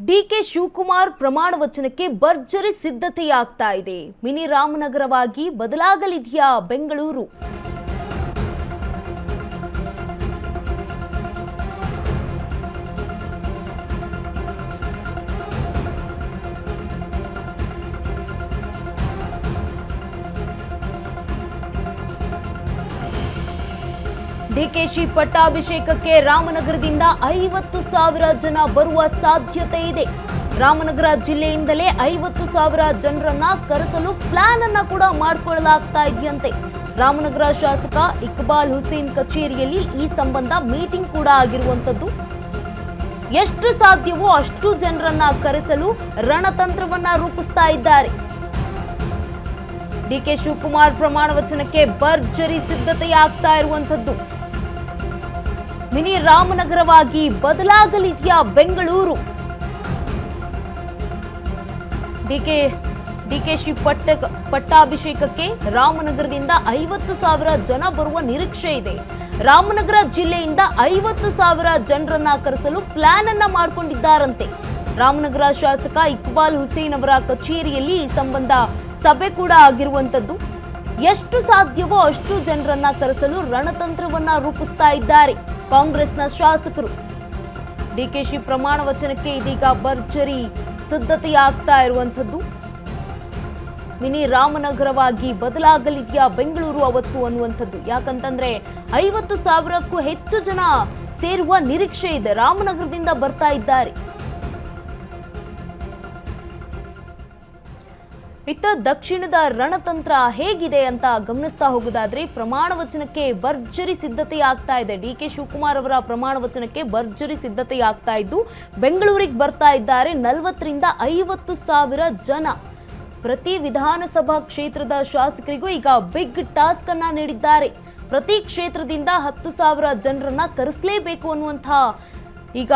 DK Shivakumar ಪ್ರಮಾಣ ವಚನಕ್ಕೆ ಭರ್ಜರಿ ಸಿದ್ಧತೆಯಾಗ್ತಾ ಇದೆ. ಮಿನಿ ರಾಮನಗರವಾಗಿ ಬದಲಾಗಲಿದೆಯಾ ಬೆಂಗಳೂರು? ಡಿಕೆಶಿ ಪಟ್ಟಾಭಿಷೇಕಕ್ಕೆ ರಾಮನಗರದಿಂದ 50,000 ಜನ ಬರುವ ಸಾಧ್ಯತೆ ಇದೆ. ರಾಮನಗರ ಜಿಲ್ಲೆಯಿಂದಲೇ 50,000 ಜನರನ್ನ ಕರೆಸಲು ಪ್ಲಾನ್ ಅನ್ನ ಕೂಡ ಮಾಡಿಕೊಳ್ಳಲಾಗ್ತಾ ಇದೆಯಂತೆ. ರಾಮನಗರ ಶಾಸಕ ಇಕ್ಬಾಲ್ ಹುಸೇನ್ ಕಚೇರಿಯಲ್ಲಿ ಈ ಸಂಬಂಧ ಮೀಟಿಂಗ್ ಕೂಡ ಆಗಿರುವಂತದ್ದು. ಎಷ್ಟು ಸಾಧ್ಯವೋ ಅಷ್ಟು ಜನರನ್ನ ಕರೆಸಲು ರಣತಂತ್ರವನ್ನ ರೂಪಿಸ್ತಾ ಇದ್ದಾರೆ. ಡಿಕೆ ಶಿವಕುಮಾರ್ ಪ್ರಮಾಣ ವಚನಕ್ಕೆ ಭರ್ಜರಿ ಸಿದ್ಧತೆಯಾಗ್ತಾ ಇರುವಂತದ್ದು. ಮಿನಿ ರಾಮನಗರವಾಗಿ ಬದಲಾಗಲಿದೆಯಾ ಬೆಂಗಳೂರು? ಡಿಕೆಶಿ ಪಟ್ಟಾಭಿಷೇಕಕ್ಕೆ ರಾಮನಗರದಿಂದ 50,000 ಜನ ಬರುವ ನಿರೀಕ್ಷೆ ಇದೆ. ರಾಮನಗರ ಜಿಲ್ಲೆಯಿಂದ 50,000 ಜನರನ್ನ ಕರೆಸಲು ಪ್ಲಾನ್ ಅನ್ನ ಮಾಡಿಕೊಂಡಿದ್ದಾರಂತೆ. ರಾಮನಗರ ಶಾಸಕ ಇಕ್ಬಾಲ್ ಹುಸೇನ್ ಅವರ ಕಚೇರಿಯಲ್ಲಿ ಈ ಸಂಬಂಧ ಸಭೆ ಕೂಡ ಆಗಿರುವಂತದ್ದು. ಎಷ್ಟು ಸಾಧ್ಯವೋ ಅಷ್ಟು ಜನರನ್ನ ಕರೆಸಲು ರಣತಂತ್ರವನ್ನ ರೂಪಿಸ್ತಾ ಇದ್ದಾರೆ ಕಾಂಗ್ರೆಸ್ನ ಶಾಸಕರು. ಡಿಕೆಶಿ ಪ್ರಮಾಣ ವಚನಕ್ಕೆ ಇದೀಗ ಭರ್ಜರಿ ಸಿದ್ಧತೆಯಾಗ್ತಾ ಇರುವಂತದ್ದು. ಮಿನಿ ರಾಮನಗರವಾಗಿ ಬದಲಾಗಲಿದೆಯಾ ಬೆಂಗಳೂರು ಅವತ್ತು ಅನ್ನುವಂಥದ್ದು. ಯಾಕಂತಂದ್ರೆ 50,000ಕ್ಕೂ ಹೆಚ್ಚು ಜನ ಸೇರುವ ನಿರೀಕ್ಷೆ ಇದೆ. ರಾಮನಗರದಿಂದ ಬರ್ತಾ ಇದ್ದಾರೆ. ಇತ್ತ ದಕ್ಷಿಣದ ರಣತಂತ್ರ ಹೇಗಿದೆ ಅಂತ ಗಮನಿಸ್ತಾ ಹೋಗೋದಾದ್ರೆ, ಪ್ರಮಾಣ ವಚನಕ್ಕೆ ಭರ್ಜರಿ ಸಿದ್ಧತೆಯಾಗ್ತಾ ಇದೆ. ಡಿಕೆ ಶಿವಕುಮಾರ್ ಅವರ ಪ್ರಮಾಣ ವಚನಕ್ಕೆ ಭರ್ಜರಿ ಸಿದ್ಧತೆಯಾಗ್ತಾ ಇದ್ದು ಬೆಂಗಳೂರಿಗೆ ಬರ್ತಾ ಇದ್ದಾರೆ 40ರಿಂದ 50,000 ಜನ. ಪ್ರತಿ ವಿಧಾನಸಭಾ ಕ್ಷೇತ್ರದ ಶಾಸಕರಿಗೂ ಈಗ ಬಿಗ್ ಟಾಸ್ಕ್ ಅನ್ನ ನೀಡಿದ್ದಾರೆ. ಪ್ರತಿ ಕ್ಷೇತ್ರದಿಂದ 10,000 ಜನರನ್ನ ಕರೆಸಲೇಬೇಕು ಅನ್ನುವಂತಹ ಈಗ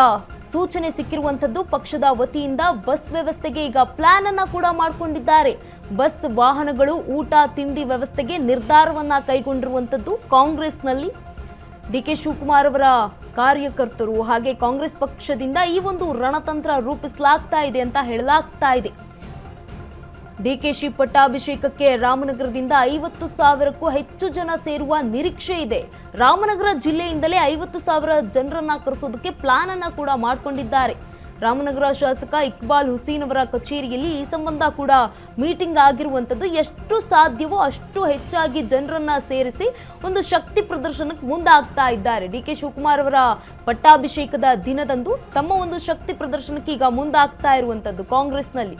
ಸೂಚನೆ ಸಿಕ್ಕಿರುವಂತದ್ದು. ಪಕ್ಷದ ವತಿಯಿಂದ ಬಸ್ ವ್ಯವಸ್ಥೆಗೆ ಈಗ ಪ್ಲಾನ್ ಅನ್ನ ಕೂಡ ಮಾಡಿಕೊಂಡಿದ್ದಾರೆ. ಬಸ್ ವಾಹನಗಳು, ಊಟ ತಿಂಡಿ ವ್ಯವಸ್ಥೆಗೆ ನಿರ್ಧಾರವನ್ನ ಕೈಗೊಂಡಿರುವಂತದ್ದು ಕಾಂಗ್ರೆಸ್ನಲ್ಲಿ. ಡಿಕೆ ಶಿವಕುಮಾರ್ ಅವರ ಕಾರ್ಯಕರ್ತರು ಹಾಗೆ ಕಾಂಗ್ರೆಸ್ ಪಕ್ಷದಿಂದ ಈ ಒಂದು ರಣತಂತ್ರ ರೂಪಿಸಲಾಗ್ತಾ ಇದೆ ಅಂತ ಹೇಳಲಾಗ್ತಾ ಇದೆ. ಡಿಕೆಶಿ ಪಟ್ಟಾಭಿಷೇಕಕ್ಕೆ ರಾಮನಗರದಿಂದ 50,000ಕ್ಕೂ ಹೆಚ್ಚು ಜನ ಸೇರುವ ನಿರೀಕ್ಷೆ ಇದೆ. ರಾಮನಗರ ಜಿಲ್ಲೆಯಿಂದಲೇ 50,000 ಜನರನ್ನ ಕರೆಸೋದಕ್ಕೆ ಪ್ಲಾನ್ ಅನ್ನ ಕೂಡ ಮಾಡಿಕೊಂಡಿದ್ದಾರೆ. ರಾಮನಗರ ಶಾಸಕ ಇಕ್ಬಾಲ್ ಹುಸೇನ್ ಅವರ ಕಚೇರಿಯಲ್ಲಿ ಈ ಸಂಬಂಧ ಕೂಡ ಮೀಟಿಂಗ್ ಆಗಿರುವಂತದ್ದು. ಎಷ್ಟು ಸಾಧ್ಯವೋ ಅಷ್ಟು ಹೆಚ್ಚಾಗಿ ಜನರನ್ನ ಸೇರಿಸಿ ಒಂದು ಶಕ್ತಿ ಪ್ರದರ್ಶನಕ್ಕೆ ಮುಂದಾಗ್ತಾ ಇದ್ದಾರೆ. ಡಿಕೆ ಶಿವಕುಮಾರ್ ಅವರ ಪಟ್ಟಾಭಿಷೇಕದ ದಿನದಂದು ತಮ್ಮ ಒಂದು ಶಕ್ತಿ ಪ್ರದರ್ಶನಕ್ಕೆ ಈಗ ಮುಂದಾಗ್ತಾ ಇರುವಂತದ್ದು ಕಾಂಗ್ರೆಸ್ನಲ್ಲಿ.